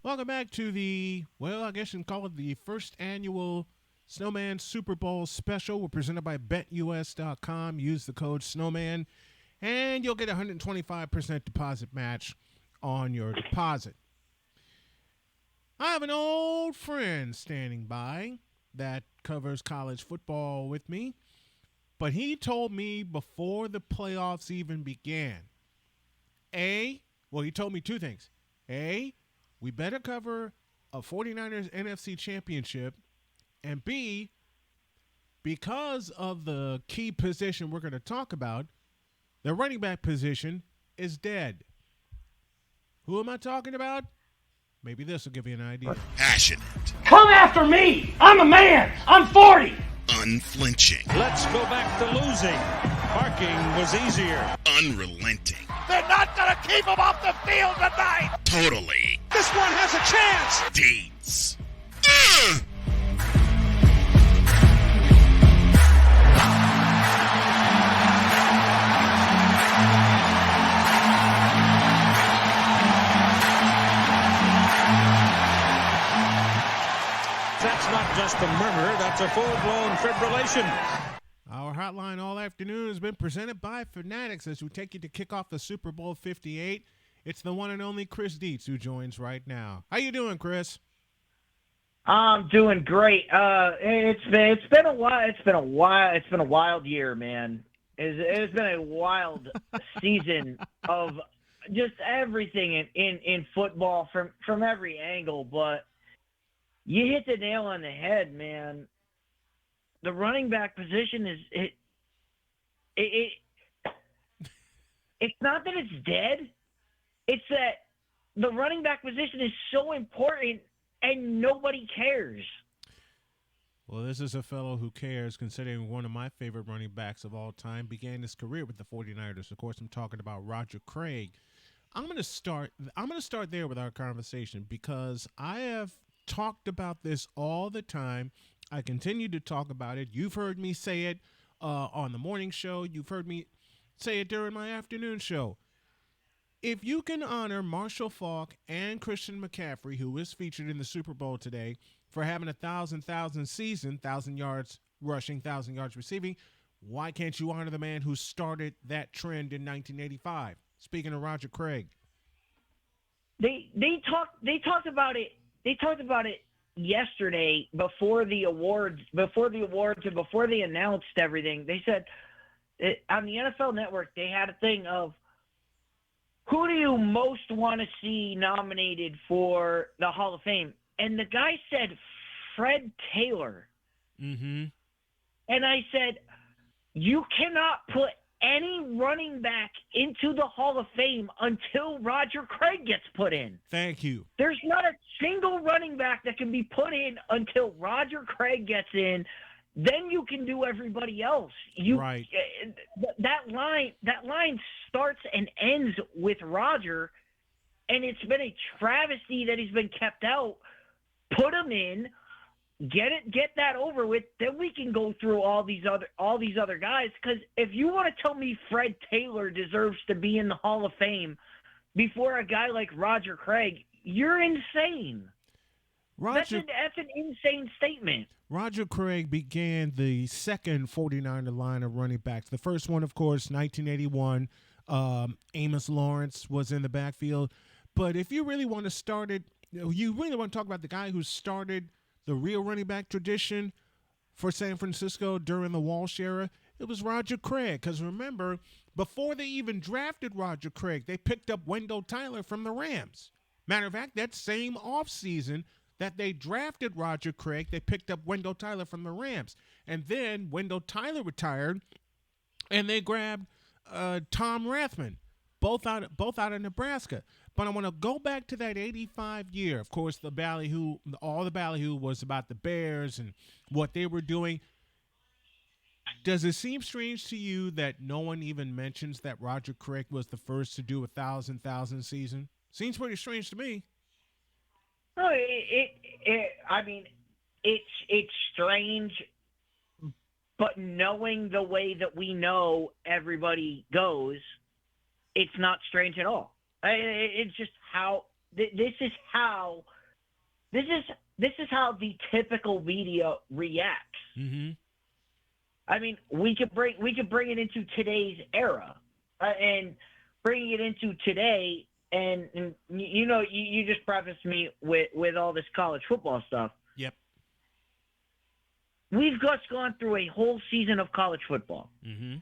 Welcome back to I guess you can call it the first annual Snowman Super Bowl special. We're presented by BetUS.com. Use the code Snowman, and you'll get a 125% deposit match on your deposit. I have an old friend standing by that covers college football with me, but he told me before the playoffs even began, he told me two things. A, we better cover a 49ers NFC championship, and B, because of the key position we're going to talk about, the running back position is dead. Who am I talking about? Maybe this will give you an idea. Passionate. Come after me! I'm a man! I'm 40! Unflinching. Let's go back to losing. Parking was easier. Unrelenting. They're not going to keep him off the field tonight! Totally. This one has a chance! Dietz. That's not just a murmur, that's a full-blown fibrillation. Our hotline all afternoon has been presented by Fanatics as we take you to kick off the Super Bowl 58. It's the one and only Chris Dietz who joins right now. How you doing, Chris? I'm doing great. It's been a while. It's been a wild year, man. It's been a wild season of just everything in football from every angle. But you hit the nail on the head, man. The running back position it's not that it's dead. It's that the running back position is so important and nobody cares. Well, this is a fellow who cares, considering one of my favorite running backs of all time began his career with the 49ers. Of course, I'm talking about Roger Craig. I'm going to start there with our conversation because I have talked about this all the time. I continue to talk about it. You've heard me say it on the morning show. You've heard me say it during my afternoon show. If you can honor Marshall Faulk and Christian McCaffrey, who is featured in the Super Bowl today, for having a 1,000 season, 1,000 yards rushing, 1,000 yards receiving, why can't you honor the man who started that trend in 1985? Speaking of Roger Craig. They talked about it. They talked about it yesterday before the awards and before they announced everything. They said on the NFL Network they had a thing of who do you most want to see nominated for the Hall of Fame? And the guy said Fred Taylor. Mm-hmm. And I said, you cannot put any running back into the Hall of Fame until Roger Craig gets put in. Thank you. There's not a single running back that can be put in until Roger Craig gets in. Then you can do everybody else. Right. That line starts and ends with Roger, and it's been a travesty that he's been kept out. Put him in, get that over with. Then we can go through all these other guys. Because if you want to tell me Fred Taylor deserves to be in the Hall of Fame before a guy like Roger Craig, you're insane. That's an insane statement. Roger Craig began the second 49er line of running backs. The first one, of course, 1981. Amos Lawrence was in the backfield. But if you really want to start it, you really want to talk about the guy who started the real running back tradition for San Francisco during the Walsh era, it was Roger Craig. Because remember, before they even drafted Roger Craig, they picked up Wendell Tyler from the Rams. Matter of fact, that same offseason that they drafted Roger Craig, they picked up Wendell Tyler from the Rams. And then Wendell Tyler retired, and they grabbed Tom Rathman, both out of Nebraska. But I want to go back to that 85 year. Of course, all the ballyhoo was about the Bears and what they were doing. Does it seem strange to you that no one even mentions that Roger Craig was the first to do 1,000 season? Seems pretty strange to me. No, it's strange, but knowing the way that we know everybody goes, it's not strange at all. It's just how this is how the typical media reacts. Mm-hmm. I mean, we could bring it into today's era, and bringing it into today. And you just prefaced me with all this college football stuff. Yep. We've just gone through a whole season of college football. Mm-hmm.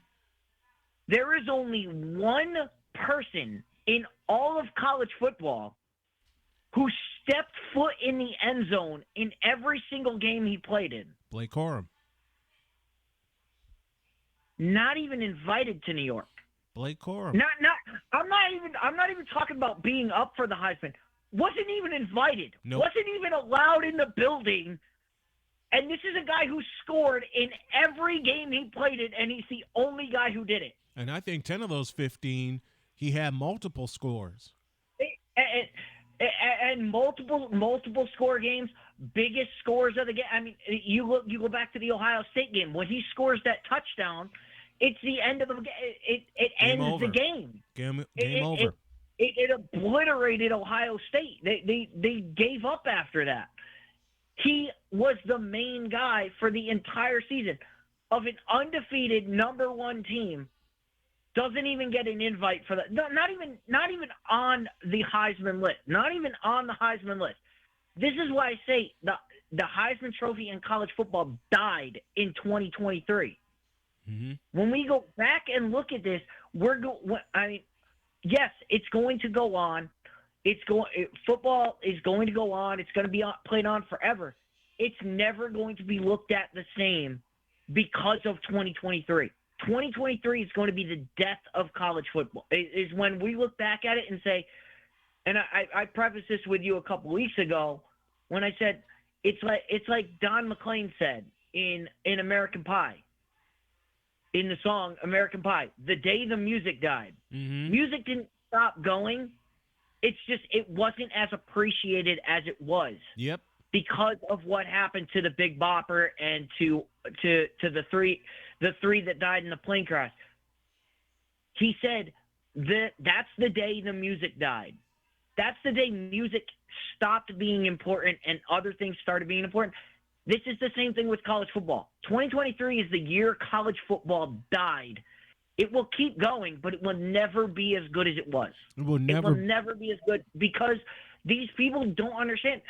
There is only one person in all of college football who stepped foot in the end zone in every single game he played in. Blake Corum. Not even invited to New York. Blake Corum. I'm not even talking about being up for the Heisman. Wasn't even invited. Nope. Wasn't even allowed in the building. And this is a guy who scored in every game he played in, and he's the only guy who did it. And I think 10 of those 15, he had multiple scores. And multiple score games, biggest scores of the game. I mean, you go back to the Ohio State game when he scores that touchdown. It's the end of the game. It ends over. the game. Game over. It obliterated Ohio State. They gave up after that. He was the main guy for the entire season of an undefeated number one team. Doesn't even get an invite for that. Not even on the Heisman list. Not even on the Heisman list. This is why I say the Heisman Trophy in college football died in 2023. Mm-hmm. When we go back and look at this, yes, it's going to go on. Football is going to go on. It's going to be played on forever. It's never going to be looked at the same because of 2023. 2023 is going to be the death of college football. Is when we look back at it and say, and I prefaced this with you a couple weeks ago when I said it's like Don McLean said in American Pie. In the song American Pie, the day the music died. Mm-hmm. Music didn't stop going. It's just it wasn't as appreciated as it was. Yep. Because of what happened to the Big Bopper and to the three that died in the plane crash. He said that's the day the music died. That's the day music stopped being important and other things started being important. This is the same thing with college football. 2023 is the year college football died. It will keep going, but it will never be as good as it was. It will never be as good because these people don't understand.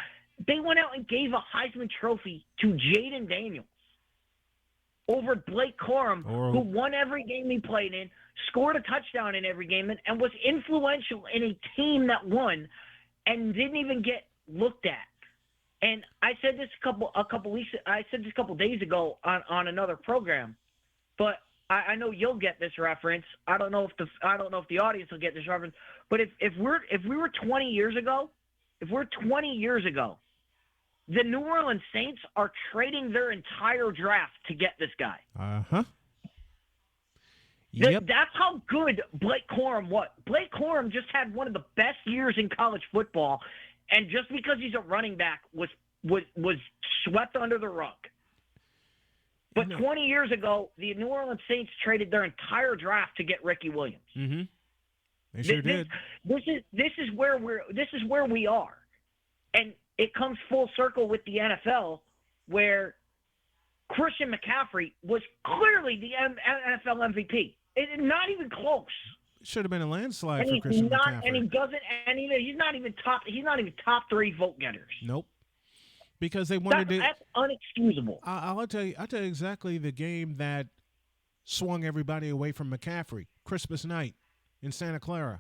They went out and gave a Heisman Trophy to Jaden Daniels over Blake Corum, who won every game he played in, scored a touchdown in every game, and was influential in a team that won and didn't even get looked at. And I said this a couple days ago on another program, but I know you'll get this reference. I don't know if the audience will get this reference. But if we were 20 years ago, the New Orleans Saints are trading their entire draft to get this guy. Uh-huh. Yep. That's how good Blake Corum was. Blake Corum just had one of the best years in college football, and just because he's a running back was swept under the rug. But 20 years ago, the New Orleans Saints traded their entire draft to get Ricky Williams. Mm-hmm. They sure did. This is where we are, and it comes full circle with the NFL, where Christian McCaffrey was clearly the NFL MVP. Not even close. Should have been a landslide for Christian McCaffrey. And he doesn't. And he's not even top 3 vote getters. Nope. Because they wanted that's unexcusable. I'll tell you exactly the game that swung everybody away from McCaffrey. Christmas night in Santa Clara.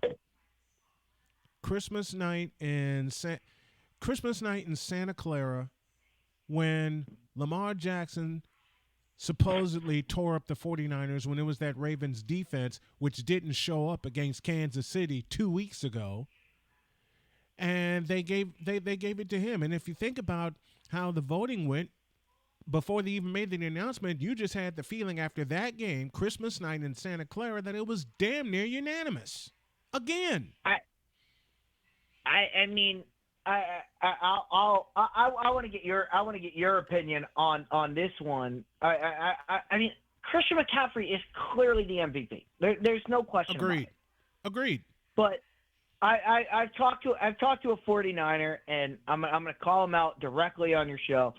Christmas night in Santa Clara, when Lamar Jackson supposedly tore up the 49ers when it was that Ravens defense, which didn't show up against Kansas City 2 weeks ago. And they gave it to him. And if you think about how the voting went before they even made the announcement, you just had the feeling after that game, Christmas night in Santa Clara, that it was damn near unanimous. Again. I want to get your opinion on this one. I mean, Christian McCaffrey is clearly the MVP. There's no question. Agreed. But I've talked to a 49er, and I'm gonna call him out directly on your show.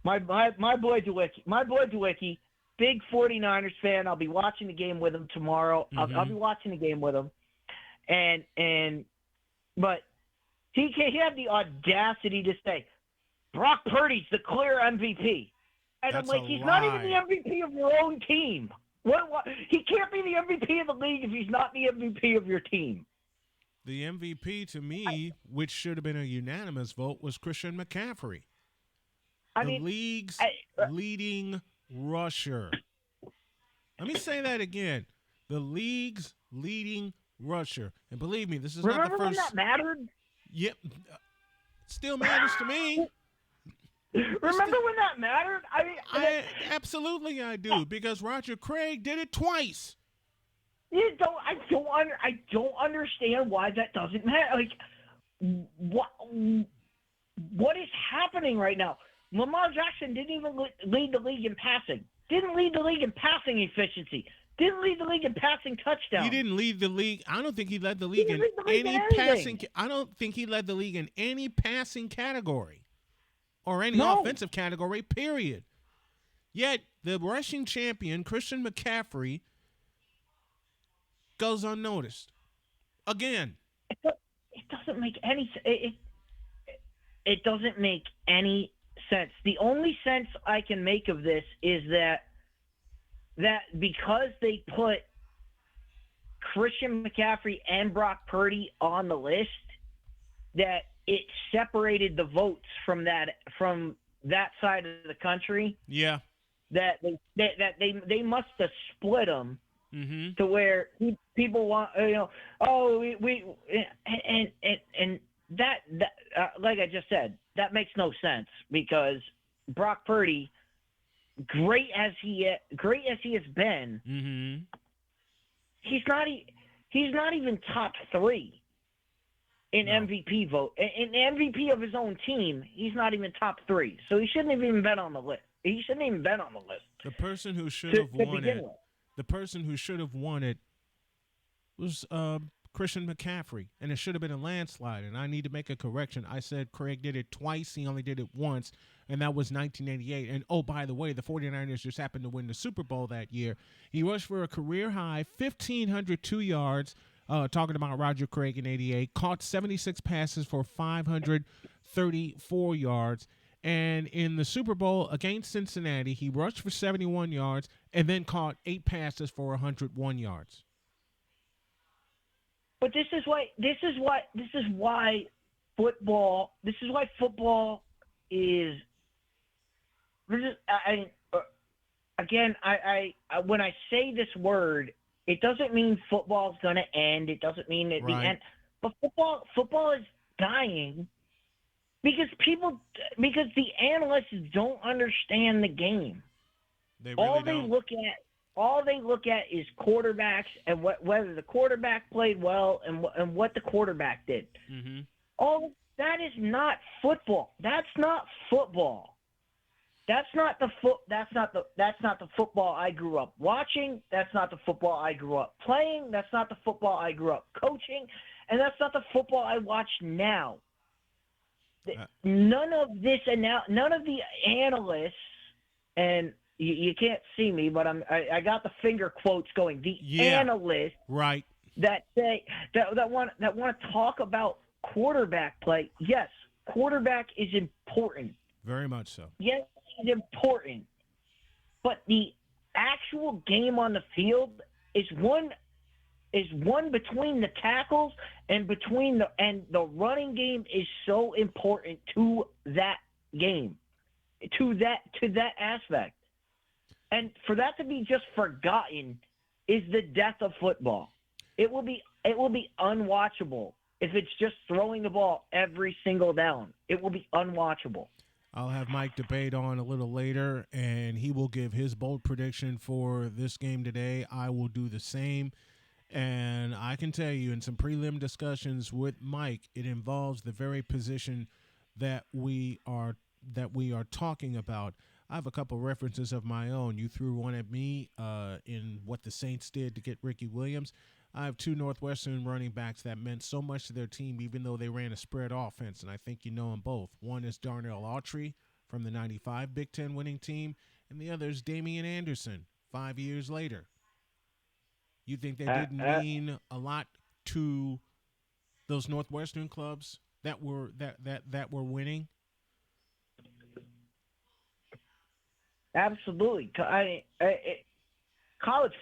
My boy Dewicki, big 49ers fan. I'll be watching the game with him tomorrow. I'll be watching the game with him, but he had the audacity to say Brock Purdy's the clear MVP, and That's I'm like, he's not even the MVP of your own team. What? He can't be the MVP of the league if he's not the MVP of your team. The MVP to me, which should have been a unanimous vote, was Christian McCaffrey. The league's leading rusher. Let me say that again. The league's leading rusher. And believe me, this is not the Remember first. when that mattered? Yep. Still matters to me. Remember when that mattered? Absolutely I do, because Roger Craig did it twice. I don't understand why that doesn't matter. Like, what is happening right now? Lamar Jackson didn't even lead the league in passing. Didn't lead the league in passing efficiency. Didn't lead the league in passing touchdowns. He didn't lead the league. I don't think he led the league in any passing. I don't think he led the league in any passing category or any offensive category, period. Yet the rushing champion, Christian McCaffrey, goes unnoticed. Again. It doesn't make any it doesn't make any sense. The only sense I can make of this is that because they put Christian McCaffrey and Brock Purdy on the list, that it separated the votes from that side of the country. Yeah. That they must have split them to where people want, that like I just said, that makes no sense, because Brock Purdy, great as he has been, he's not even top 3 in MVP vote. In MVP of his own team, he's not even top 3. So he shouldn't have even been on the list. He shouldn't even been on the list. The person who should have won it. The person who should have won it was Christian McCaffrey, and it should have been a landslide. And I need to make a correction. I said Craig did it twice. He only did it once, and that was 1988. And, oh, by the way, the 49ers just happened to win the Super Bowl that year. He rushed for a career-high 1,502 yards, talking about Roger Craig in 88, caught 76 passes for 534 yards. And in the Super Bowl against Cincinnati, he rushed for 71 yards and then caught 8 passes for 101 yards. But this is why football is. Again, when I say this word, it doesn't mean football's going to end. It doesn't mean at the end. But football is dying because the analysts don't understand the game. They really don't. All they look at is quarterbacks and whether the quarterback played well and what the quarterback did. All that is not football. That's not football. That's not the football I grew up watching. That's not the football I grew up playing. That's not the football I grew up coaching, and that's not the football I watch now. None of the analysts, and you can't see me, but I got the finger quotes going. The analysts, right, that say that want to talk about quarterback play. Yes, quarterback is important. Very much so. Yes, it's important. But the actual game on the field is one between the tackles and the running game is so important to that game, to that aspect. And for that to be just forgotten is the death of football. It will be unwatchable if it's just throwing the ball every single down. It will be unwatchable. I'll have Mike debate on a little later, and he will give his bold prediction for this game today. I will do the same. And I can tell you, in some prelim discussions with Mike, it involves the very position that we are talking about. I have a couple references of my own. You threw one at me in what the Saints did to get Ricky Williams. I have two Northwestern running backs that meant so much to their team, even though they ran a spread offense, and I think you know them both. One is Darnell Autry from the 95 Big Ten winning team, and the other is Damian Anderson 5 years later. You think they didn't mean a lot to those Northwestern clubs that were winning? Absolutely. College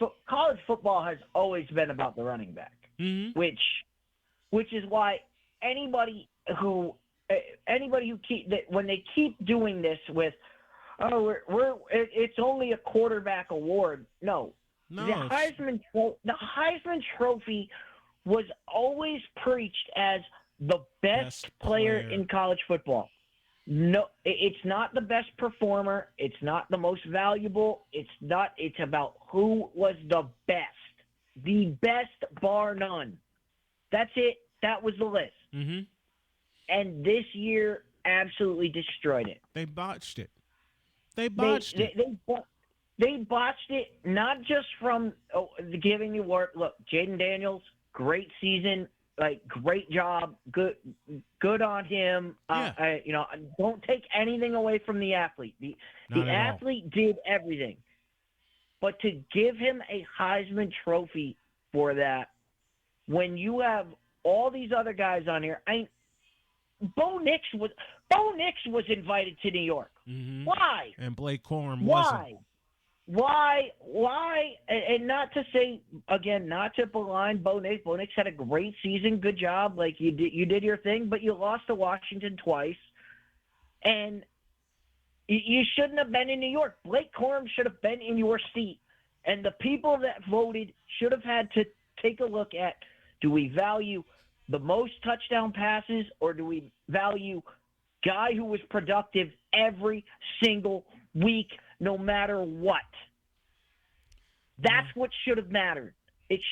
football has always been about the running back, which is why anybody who when they keep doing this with, it's only a quarterback award. No. The Heisman Trophy was always preached as the best player in college football. No, it's not the best performer. It's not the most valuable. It's not. It's about who was the best, bar none. That's it. That was the list. Mm-hmm. And this year absolutely destroyed it. They botched it. They botched it not just from giving you work. Look, Jaden Daniels, great season. Like, great job, good on him. Don't take anything away from the athlete. The athlete did everything, but to give him a Heisman Trophy for that, when you have all these other guys on here, Bo Nix was invited to New York. Mm-hmm. Why? And Blake Corum wasn't. Why? And not to say, again, not to beline Bo Nix. Bo Nix had a great season. Good job. Like, you did your thing, but you lost to Washington twice. And you shouldn't have been in New York. Blake Corum should have been in your seat. And the people that voted should have had to take a look at, do we value the most touchdown passes, or do we value guy who was productive every single week, no matter what? That's what should have mattered.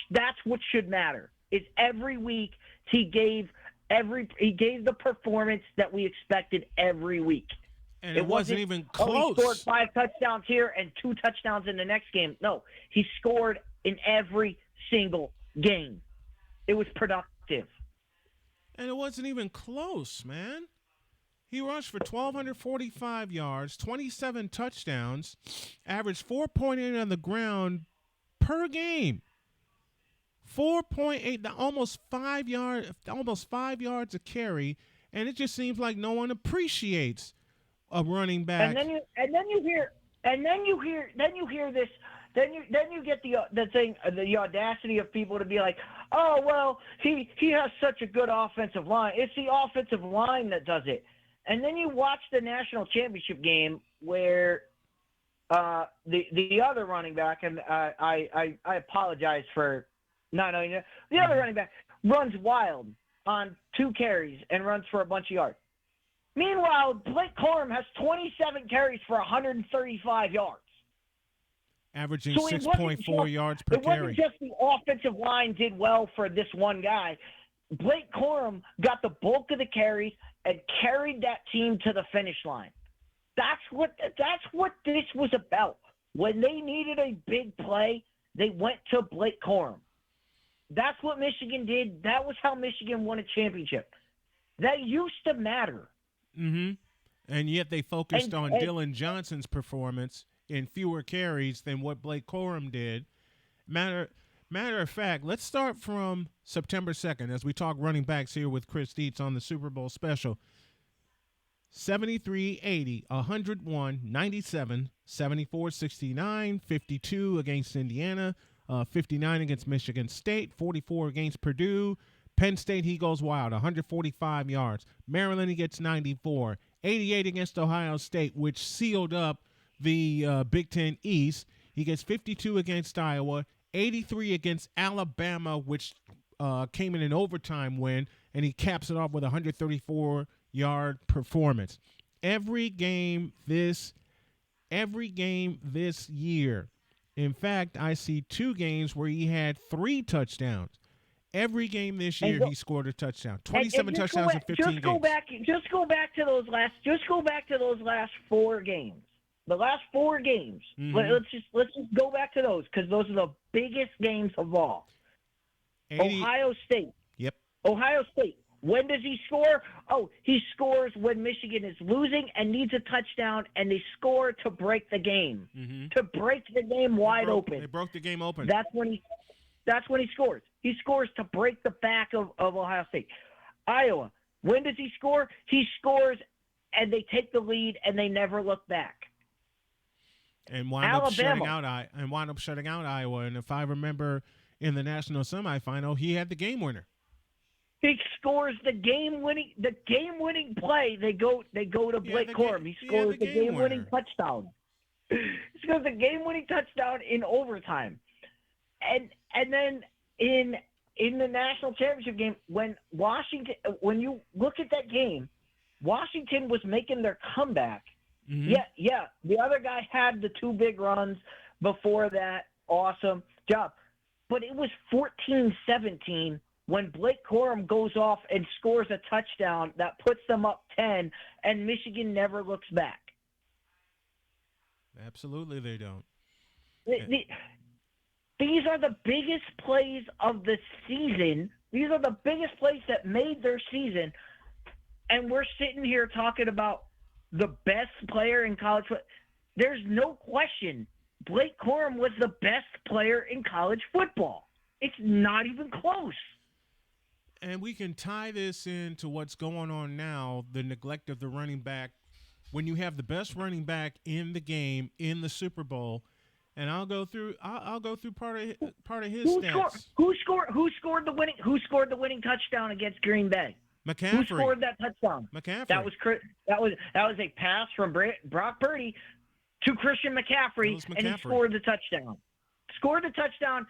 That's what should matter. Is every week he gave the performance that we expected every week. And it wasn't even close. He scored 5 touchdowns here and 2 touchdowns in the next game. No, he scored in every single game. It was productive. And it wasn't even close, man. He rushed for 1,245 yards, 27 touchdowns, averaged 4.8 on the ground per game. 4.8, almost 5 yards a carry, and it just seems like no one appreciates a running back. And then you hear this. Then you get the audacity of people to be like, oh well, he has such a good offensive line. It's the offensive line that does it. And then you watch the national championship game where the other running back, and I apologize for not knowing that, the other running back runs wild on 2 carries and runs for a bunch of yards. Meanwhile, Blake Corum has 27 carries for 135 yards. Averaging 6.4 yards per carry. It wasn't just the offensive line did well for this one guy. Blake Corum got the bulk of the carries and carried that team to the finish line. That's what this was about. When they needed a big play, they went to Blake Corum. That's what Michigan did. That was how Michigan won a championship. That used to matter. Mm-hmm. And yet they focused on Dylan Johnson's performance in fewer carries than what Blake Corum did. Matter of fact, let's start from September 2nd as we talk running backs here with Chris Dietz on the Super Bowl special. 73, 80, 101, 97, 74, 69, 52 against Indiana, 59 against Michigan State, 44 against Purdue. Penn State, he goes wild, 145 yards. Maryland, he gets 94. 88 against Ohio State, which sealed up the Big Ten East. He gets 52 against Iowa, 83 against Alabama, which came in an overtime win, and he caps it off with a 134-yard performance. Every game this year. In fact, I see 2 games where he had 3 touchdowns. Every game this year, he scored a touchdown. 27 touchdowns in 15 games. Just go back to those last 4 games. The last 4 games. Mm-hmm. Let's just go back to those, because those are the biggest games of all. Ohio State. Yep. Ohio State. When does he score? Oh, he scores when Michigan is losing and needs a touchdown, and they score to break the game. Mm-hmm. To break the game wide open. They broke the game open. That's when he scores. He scores to break the back of Ohio State. Iowa. When does he score? He scores, and they take the lead, and they never look back. And wound up shutting out Iowa. And if I remember, in the national semifinal, he had the game winner. He scores the game-winning play. They go to Blake Corum. He scores the game-winning touchdown. He scores the game-winning touchdown in overtime. And then in the national championship game, when you look at that game, Washington was making their comeback. Mm-hmm. Yeah. The other guy had the 2 big runs before that. Awesome job. But it was 14-17 when Blake Corum goes off and scores a touchdown that puts them up 10, and Michigan never looks back. Absolutely, they don't. These are the biggest plays of the season. These are the biggest plays that made their season. And we're sitting here talking about the best player in college football. There's no question Blake Corum was the best player in college football. It's not even close. And we can tie this into what's going on now, the neglect of the running back. When you have the best running back in the game, in the Super Bowl, and I'll go through part of his stats. Who scored the winning touchdown against Green Bay? McCaffrey. Who scored that touchdown? McCaffrey. That was a pass from Brock Purdy to Christian McCaffrey, and he scored the touchdown. Scored the touchdown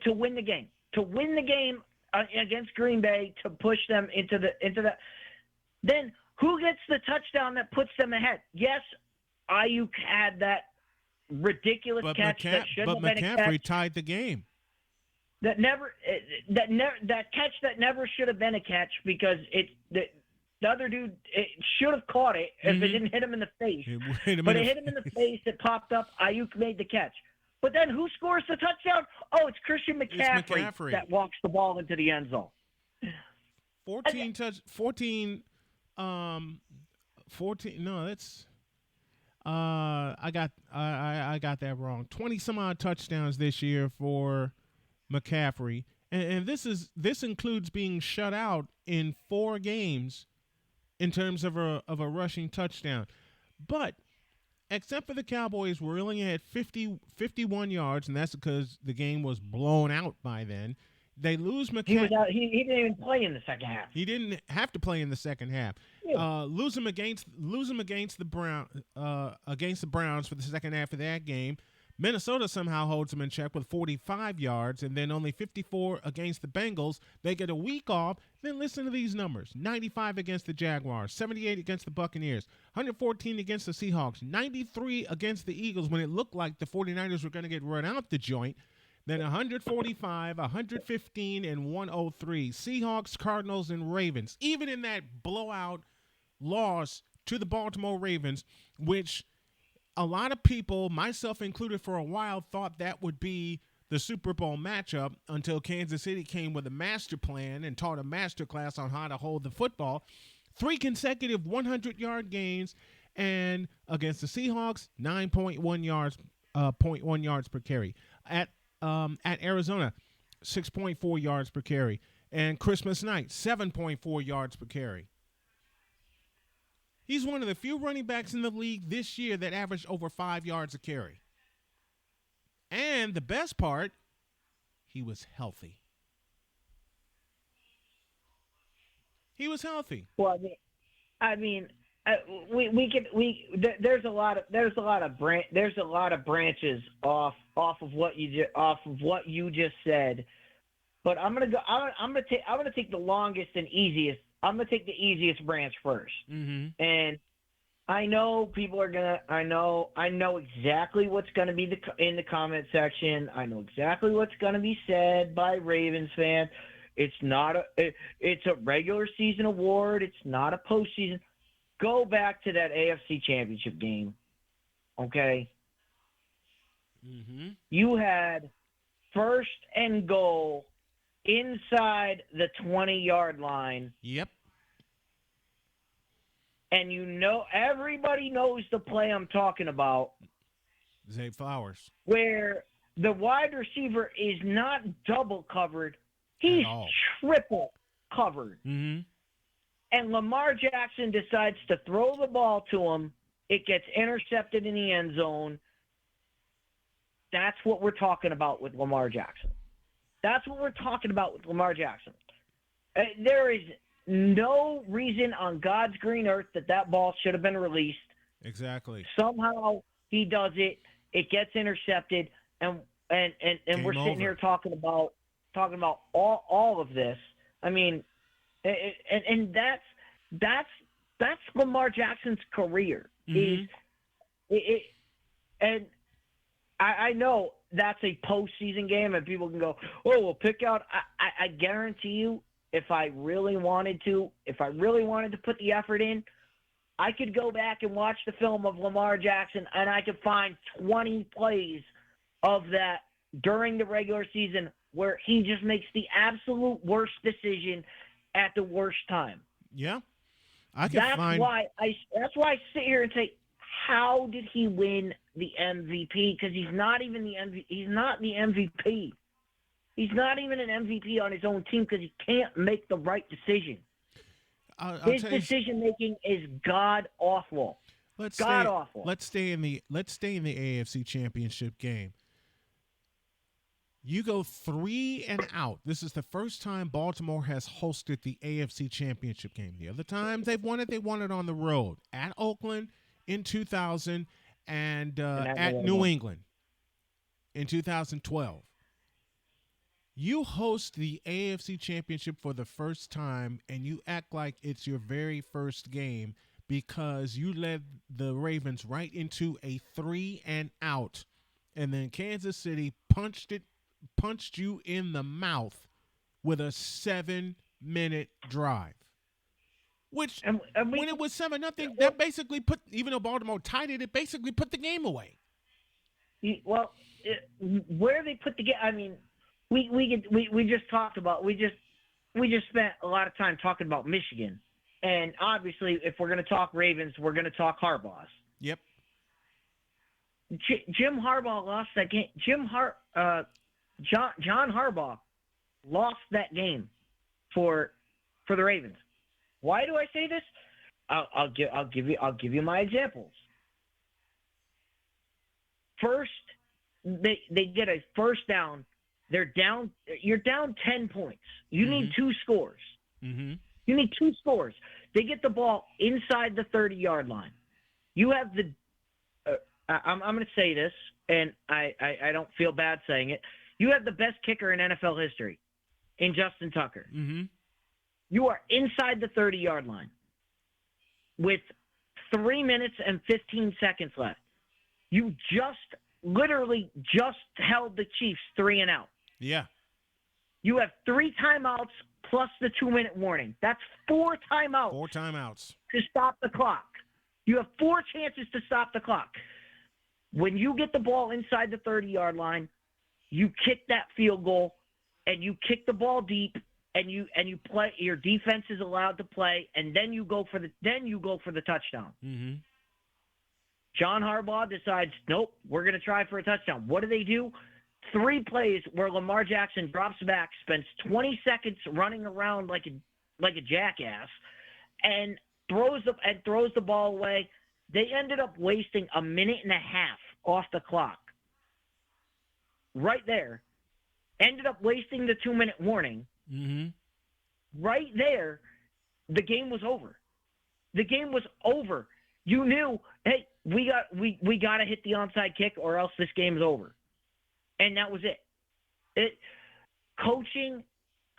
to win the game. To win the game against Green Bay, to push them into that. Then who gets the touchdown that puts them ahead? Yes, Ayuk had that ridiculous catch that shouldn't have been a catch. But McCaffrey tied the game. That catch that never should have been a catch because the other dude should have caught it if it didn't hit him in the face. But it hit him in the face. It popped up. Ayuk made the catch. But then who scores the touchdown? Oh, it's Christian McCaffrey that walks the ball into the end zone. 14. No, that's. I got that wrong. 20 some odd touchdowns this year for McCaffrey, and this includes being shut out in 4 games in terms of a rushing touchdown. But except for the Cowboys, we're only at 51 yards, and that's because the game was blown out by then. They lose McCaffrey. He didn't even play in the second half. He didn't have to play in the second half. Yeah. Lose him against the Browns for the second half of that game. Minnesota somehow holds them in check with 45 yards, and then only 54 against the Bengals. They get a week off. Then listen to these numbers: 95 against the Jaguars, 78 against the Buccaneers, 114 against the Seahawks, 93 against the Eagles when it looked like the 49ers were going to get run out the joint. Then 145, 115, and 103. Seahawks, Cardinals, and Ravens. Even in that blowout loss to the Baltimore Ravens, which a lot of people, myself included for a while, thought that would be the Super Bowl matchup until Kansas City came with a master plan and taught a master class on how to hold the football. 3 consecutive 100-yard gains, and against the Seahawks, 9.1 yards, 0.1 yards per carry. At Arizona, 6.4 yards per carry. And Christmas night, 7.4 yards per carry. He's one of the few running backs in the league this year that averaged over 5 yards a carry. And the best part, he was healthy. He was healthy. Well, there's a lot of branches off of what you just said, but I'm gonna take the longest and easiest. I'm gonna take the easiest branch first. Mm-hmm. And I know people are gonna. I know exactly what's gonna be in the comment section. I know exactly what's gonna be said by Ravens fans. It's a regular season award. It's not a postseason. Go back to that AFC Championship game, okay? Mm-hmm. You had 1st and goal inside the 20-yard line. Yep. And everybody knows the play I'm talking about, Zay Flowers. where the wide receiver is not double covered, he's At all. triple covered. Mm-hmm. And Lamar Jackson decides to throw the ball to him. It gets intercepted in the end zone. That's what we're talking about with Lamar Jackson. That's what we're talking about with Lamar Jackson. There is no reason on God's green earth that ball should have been released. Exactly. Somehow he does it. It gets intercepted, and we're sitting over. here talking about all of this. I mean, and that's Lamar Jackson's career. Mhm. And I know that's a postseason game, and people can go, "Oh, we'll pick out." I guarantee you, if I really wanted to put the effort in, I could go back and watch the film of Lamar Jackson, and I could find 20 plays of that during the regular season where he just makes the absolute worst decision at the worst time. Yeah. I can That's find. why I sit here and say, how did he win the MVP? Because he's not even the MVP. He's not the MVP. He's not even an MVP on his own team because he can't make the right decision. I'll His tell you- decision making is god awful. Let's God stay, awful. Let's stay in the AFC Championship game. You go 3 and out. This is the first time Baltimore has hosted the AFC Championship game. The other times they won it on the road at Oakland in 2000 and at New England in 2012. You host the AFC Championship for the first time, and you act like it's your very first game because you led the Ravens right into a 3 and out, and then Kansas City punched you in the mouth with a 7-minute drive. Which, And when it was 7-0, that basically put, even though Baltimore tied it basically put the game away. Where they put the game, I mean, we just talked about, we just spent a lot of time talking about Michigan. And obviously, if we're going to talk Ravens, we're going to talk Harbaugh's. Yep. Jim Harbaugh lost that game. John Harbaugh lost that game for the Ravens. Why do I say this? I'll give you my examples. First, they get a first down. They're down. You're down 10 points. You need 2 scores. Mm-hmm. You need 2 scores. They get the ball inside the 30-yard line. You have the. I'm going to say this, and I don't feel bad saying it. You have the best kicker in NFL history, in Justin Tucker. Mm-hmm. You are inside the 30-yard line with 3 minutes and 15 seconds left. You literally just held the Chiefs 3 and out. Yeah. You have 3 timeouts plus the 2-minute warning. That's 4 timeouts. 4 timeouts. To stop the clock. You have 4 chances to stop the clock. When you get the ball inside the 30-yard line, you kick that field goal, and you kick the ball deep, and you play. Your defense is allowed to play, and then you go for the touchdown. Mm-hmm. John Harbaugh decides, nope, we're going to try for a touchdown. What do? 3 plays where Lamar Jackson drops back, spends 20 seconds running around like a jackass, and throws the ball away. They ended up wasting 1.5 minutes off the clock. Right there. Ended up wasting the 2-minute warning. Mm-hmm. Right there, the game was over. The game was over. You knew, hey, we got to hit the onside kick or else this game is over. And that was it. Coaching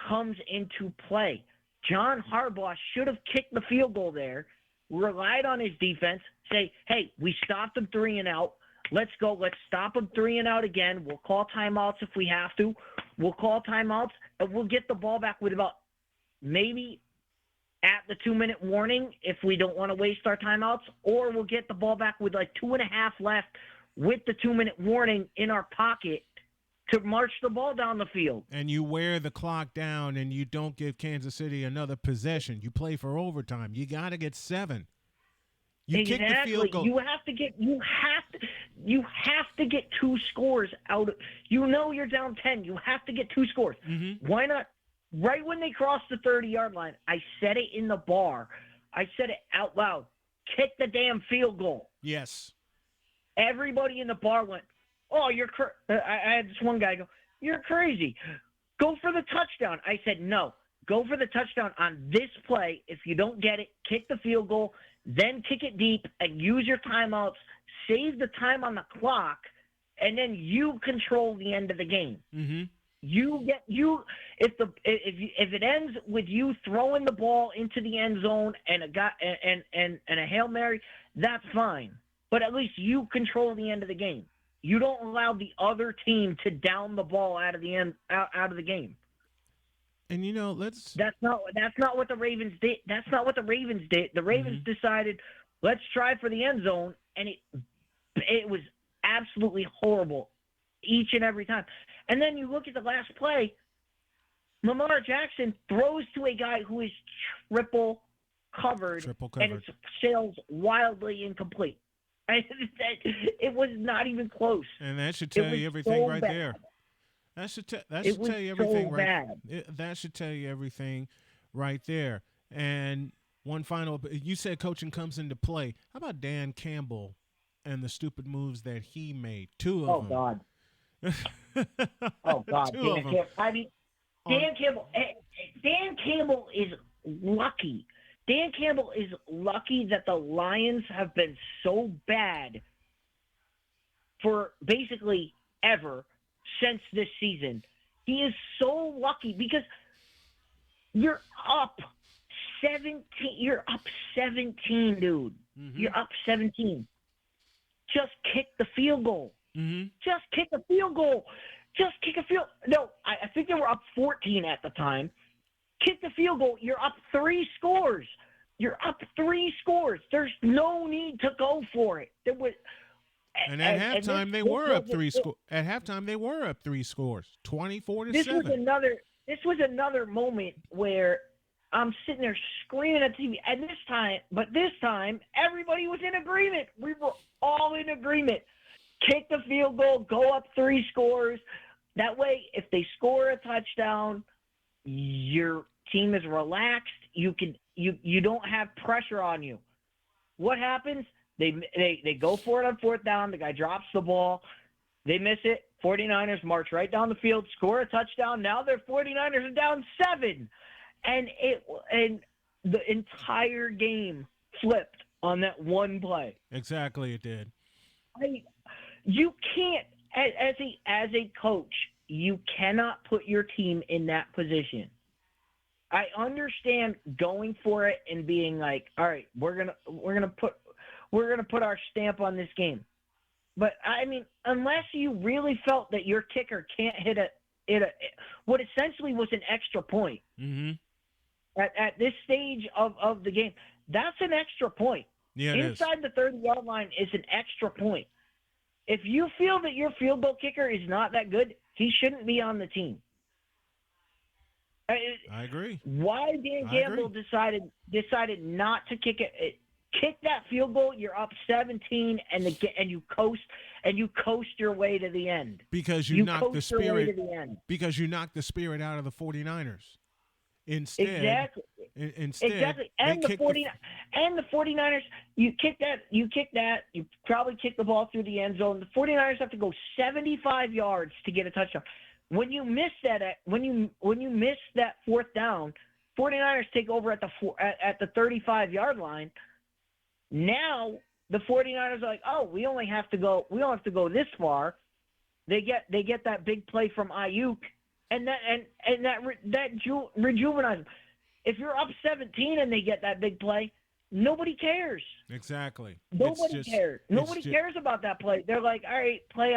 comes into play. John Harbaugh should have kicked the field goal there, relied on his defense, say, hey, we stopped them 3 and out. Let's go. Let's stop them 3 and out again. We'll call timeouts if we have to. We'll call timeouts, and we'll get the ball back with about maybe at the 2-minute warning if we don't want to waste our timeouts, or we'll get the ball back with like 2.5 left with the 2-minute warning in our pocket to march the ball down the field. And you wear the clock down, and you don't give Kansas City another possession. You play for overtime. You got to get 7. You kick the field goal. You have to get 2 scores out. You're down 10. You have to get 2 scores. Mm-hmm. Why not? Right when they crossed the 30-yard line, I said it in the bar. I said it out loud. Kick the damn field goal. Yes. Everybody in the bar went, "Oh, you're I had this one guy go, "You're crazy. Go for the touchdown." I said, "No. Go for the touchdown on this play. If you don't get it, kick the field goal, then kick it deep and use your timeouts, save the time on the clock, and then you control the end of the game." Mm-hmm. If it ends with you throwing the ball into the end zone and a Hail Mary, that's fine. But at least you control the end of the game. You don't allow the other team to down the ball out of the game. And That's not what the Ravens did. That's not what the Ravens did. The Ravens decided, let's try for the end zone, and it was absolutely horrible each and every time. And then you look at the last play, Lamar Jackson throws to a guy who is triple covered. And it sails wildly incomplete. It was not even close. And that should tell you everything right there. That should tell you everything that should tell you everything right there. And one final, you said coaching comes into play. How about Dan Campbell and the stupid moves that he made? 2 of them. Oh God. Oh God. Dan Campbell is lucky. Dan Campbell is lucky that the Lions have been so bad for basically ever since this season. He is so lucky because you're up 17. You're up 17, dude. Mm-hmm. You're up 17. Just kick the field goal. Mm-hmm. Just kick a field goal. Just kick a field. No, I think they were up 14 at the time. Kick the field goal. You're up 3 scores. You're up 3 scores. There's no need to go for it. There was. And at halftime, they were up 3 scores. At halftime, they were up 3 scores, 24-7. This was another moment where I'm sitting there screaming at TV. And this time, everybody was in agreement. We were all in agreement. Kick the field goal, go up 3 scores. That way, if they score a touchdown, your team is relaxed. You don't have pressure on you. What happens? They go for it on 4th down. The guy drops the ball. They miss it. 49ers march right down the field, score a touchdown. Now their 49ers are down 7. And the entire game flipped on that one play. Exactly, it did. You can't, as a coach, you cannot put your team in that position. I understand going for it and being like, all right, we're gonna put our stamp on this game. But I mean, unless you really felt that your kicker can't hit what essentially was an extra point at this stage of the game, that's an extra point. Yeah, inside the 30-yard line is an extra point. If you feel that your field goal kicker is not that good, he shouldn't be on the team. I agree. Why Dan Campbell decided not to kick it? Kick that field goal. You're up 17, and you coast your way to the end. Because you knocked the spirit. Because you knocked the spirit out of the 49ers. Instead. Exactly. And the 49ers, you kick that. You probably kick the ball through the end zone. The 49ers have to go 75 yards to get a touchdown. When you miss that, when you miss that 4th down, 49ers take over at the 35-yard line. Now the 49ers are like, oh, we don't have to go this far. They get that big play from Ayuk, and that rejuvenates them. If you're up 17 and they get that big play, nobody cares. Exactly. Nobody cares. Nobody cares about that play. They're like, all right, play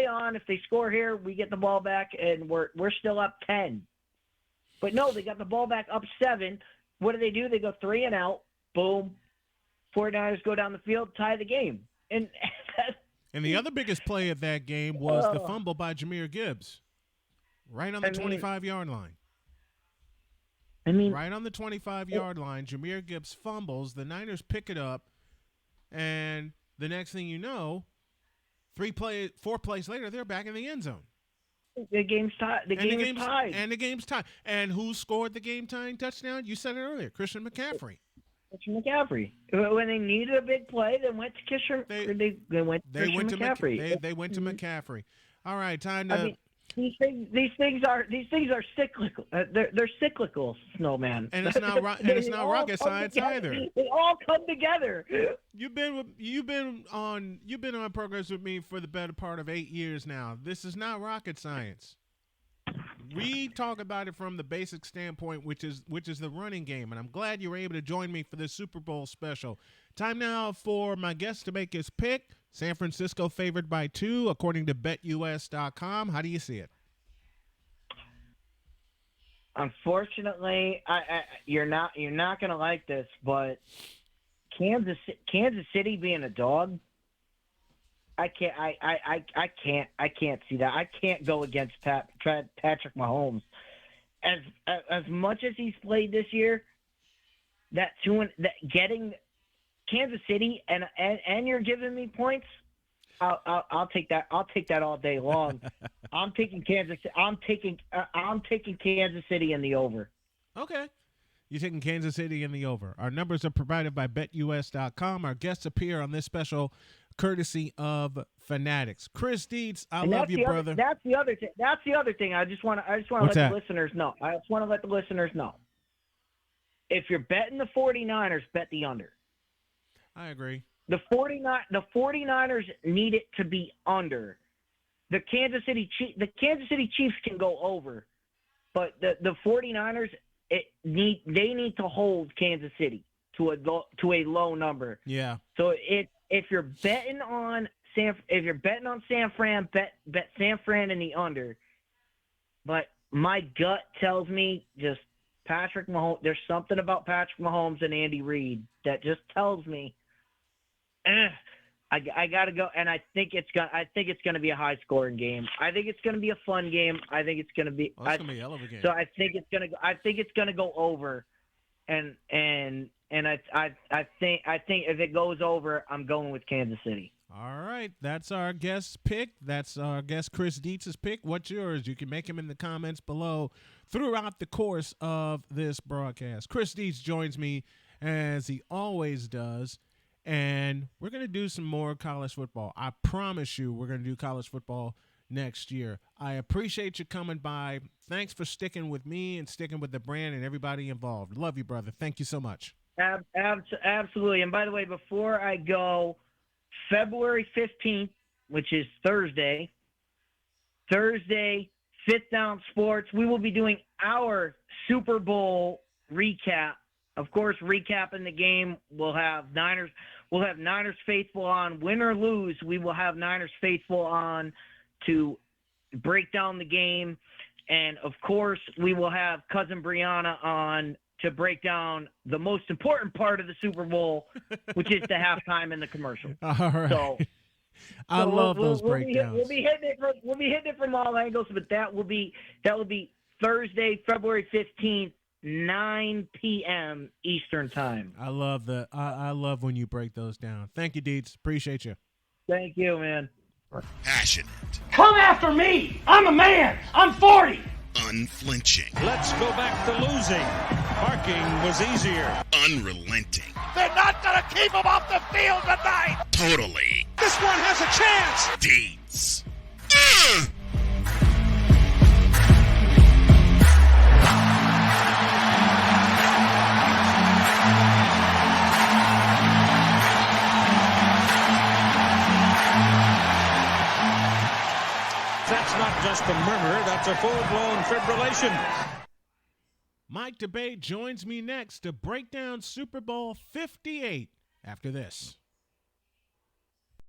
on. If they score here, we get the ball back, and we're still up 10. But no, they got the ball back up 7. What do? They go 3 and out. Boom. 49ers go down the field, tie the game. And And the other biggest play of that game was the fumble by Jahmyr Gibbs, right on the 25-yard line. Right on the 25-yard line, Jahmyr Gibbs fumbles. The Niners pick it up, and the next thing you know, 4 plays later, they're back in the end zone. The game's tied. The game is tied. And the game's tied. And who scored the game-tying touchdown? You said it earlier, Christian McCaffrey. Christian McCaffrey. When they needed a big play, they went to Christian. They went to McCaffrey. They went to McCaffrey. All right, time to. These things are cyclical. They're cyclical, Snowman. And it's not rocket science either. They all come together. You've been on programs with me for the better part of 8 years now. This is not rocket science. We talk about it from the basic standpoint, which is the running game, and I'm glad you were able to join me for this Super Bowl special. Time now for my guest to make his pick. San Francisco favored by 2, according to BetUS.com. How do you see it? Unfortunately, you're not going to like this, but Kansas City being a dog, I can't see that. I can't go against Patrick Mahomes. As much as he's played this year, getting Kansas City and you're giving me points, I'll take that. I'll take that all day long. I'm taking Kansas. I'm taking Kansas City in the over. Okay. You're taking Kansas City in the over. Our numbers are provided by BetUS.com. Our guests appear on this special courtesy of Fanatics. Chris Dietz, I love you, brother. That's the other thing. That's the other thing. I just want to let the listeners know. I just want to let the listeners know. If you're betting the 49ers, bet the under. I agree. The 49ers need it to be under. The Kansas City Chiefs can go over, but the 49ers they need to hold Kansas City to a low number. Yeah. So if you're betting on San Fran, bet San Fran in the under. But my gut tells me just Patrick Mahomes. There's something about Patrick Mahomes and Andy Reid that just tells me, I gotta go. And I think it's gonna be a high scoring game. I think it's gonna be a fun game. I think it's gonna be. It's gonna be a hell of a game. So I think it's gonna go over, and I think if it goes over, I'm going with Kansas City. All right, that's our guest's pick. That's our guest Chris Dietz's pick. What's yours? You can make him in the comments below throughout the course of this broadcast. Chris Dietz joins me as he always does, and we're going to do some more college football. I promise you we're going to do college football next year. I appreciate you coming by. Thanks for sticking with me and sticking with the brand and everybody involved. Love you, brother. Thank you so much. Absolutely. And by the way, before I go, February 15th, which is Thursday, Fifth Down Sports, we will be doing our Super Bowl recap. Of course, recapping the game, we'll have Niners faithful on. Win or lose, we will have Niners faithful on to break down the game. And, of course, we will have Cousin Brianna on to break down the most important part of the Super Bowl, which is the halftime and the commercial. All right. So I love those breakdowns. We'll be hitting it from all angles, but that will be Thursday, February 15th, 9 p.m. Eastern time. I love I love when you break those down. Thank you, Dietz. Appreciate you. Thank you, man. Passionate. Come after me. I'm a man. I'm 40. Unflinching. Let's go back to losing. Parking was easier. Unrelenting. They're not going to keep him off the field tonight. Totally. This one has a chance. Dietz. That's not just a murmur, that's a full-blown fibrillation. Mike DeBay joins me next to break down Super Bowl 58 after this.